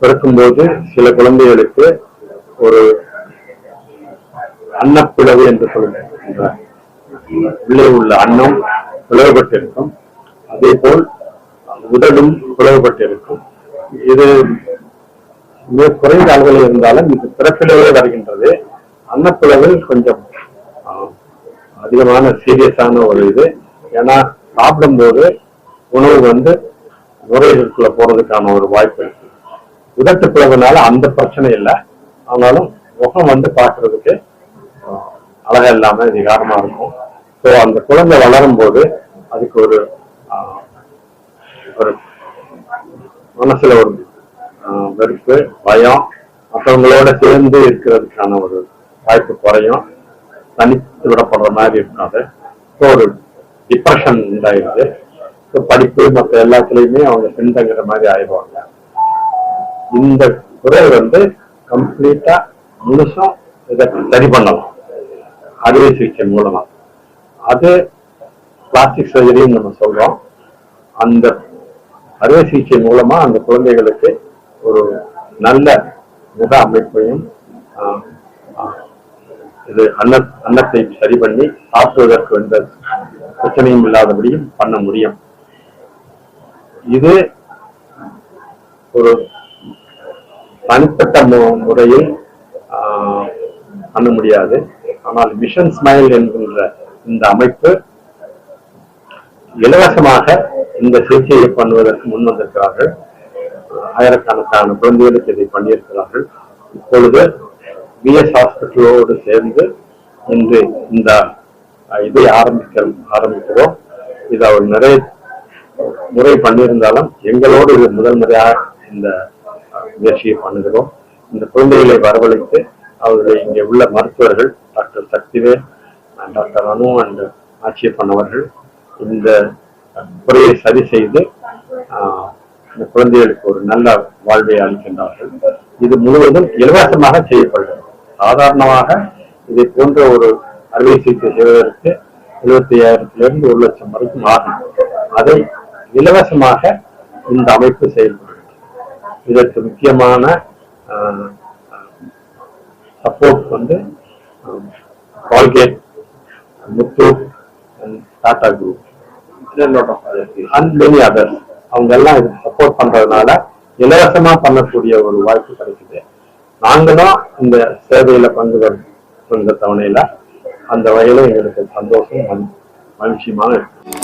பிறக்கும்போது சில குழந்தைகளுக்கு ஒரு அன்னப்பிளவு என்று சொல்லுகின்ற உள்ளே உள்ள அன்னம் பிளவுபட்டிருக்கும். அதே போல் உடலும் பிளவுபட்டிருக்கும். இது மிக குறைந்த அளவில் இருந்தாலும் இது பிறப்பிலேயே வருகின்றது. அன்னப்பிளவு கொஞ்சம் அதிகமான சீரியஸான ஒரு இது. ஏன்னா சாப்பிடும்போது உணவு நுரையீரலுக்குள்ள போறதுக்கான ஒரு வாய்ப்பு இருக்கு. உதட்டு பிளவுனால அந்த பிரச்சனை இல்லை. ஆனாலும் முகம் பார்க்கறதுக்கு அழகா இல்லாம விகாரமா இருக்கும். ஸோ அந்த குழந்தை வளரும் போது அதுக்கு ஒரு மனசுல ஒரு வெறுப்பு, பயம், மற்றவங்களோட சேர்ந்து இருக்கிறதுக்கான ஒரு வாய்ப்பு குறையும். தனித்து விடப்படுற மாதிரி இருக்காது. ஸோ ஒரு டிப்ரெஷன் உண்டாயிருது. ஸோ படிப்பு மற்ற எல்லாத்துலயுமே அவங்க பின்தங்குற மாதிரி ஆயிடுவாங்க. இந்த துறை கம்ப்ளீட்டா முழுசும் இதை சரி பண்ணலாம் அறுவை சிகிச்சை மூலமா. அது பிளாஸ்டிக் சர்ஜரின்னு நம்ம சொல்றோம். அந்த அறுவை சிகிச்சை மூலமா அந்த குழந்தைகளுக்கு ஒரு நல்ல முக அமைப்பையும் இது அன்னத்தை சரி பண்ணி சாப்பிடுவதற்கு எந்த பிரச்சனையும் இல்லாதபடியும் பண்ண முடியும். இது ஒரு தனிப்பட்ட முறையில் பண்ண முடியாது. ஆனால் மிஷன் ஸ்மைல் என்கின்ற இந்த அமைப்பு இலவசமாக இந்த சிகிச்சையை பண்ணுவதற்கு முன் வந்திருக்கிறார்கள். ஆயிரக்கணக்கான குழந்தைகளுக்கு இதை பண்ணியிருக்கிறார்கள். இப்பொழுது பிஎஸ் ஹாஸ்பிட்டலோடு சேர்ந்து இன்று இந்த இதை ஆரம்பிக்கிறோம். இது அவர் நிறைய முறை பண்ணியிருந்தாலும் எங்களோடு இது முதல் முறையாக இந்த முயற்சியை பண்ணுகிறோம். இந்த குழந்தைகளை வரவழைத்து அவர்களை இங்கே உள்ள மருத்துவர்கள் doctor Sakthivel, doctor Anu and Atchiyappan அவர்கள் இந்த குறையை சரி செய்து இந்த குழந்தைகளுக்கு ஒரு நல்ல வாழ்வை அளிக்கின்றார்கள். இது முழுவதும் இலவசமாக செய்யப்படுகிறது. சாதாரணமாக இதை போன்ற ஒரு அறுவை சிகிச்சை செய்வதற்கு 75,000 1 லட்சம் வரைக்கும் ஆகும். அதை இலவசமாக இந்த அமைப்பு செயல்படுகிறது. இதற்கு முக்கியமான support Colgate, Muthoot, Tata group and many others அவங்க எல்லாம் இதுக்கு சப்போர்ட் பண்றதுனால இலவசமா பண்ணக்கூடிய ஒரு வாய்ப்பு கிடைக்குது. நாங்களும் இந்த சேவையில பங்கு தவணையில அந்த வகையில எங்களுக்கு சந்தோஷம் மகிழ்ச்சியமாக இருக்கு.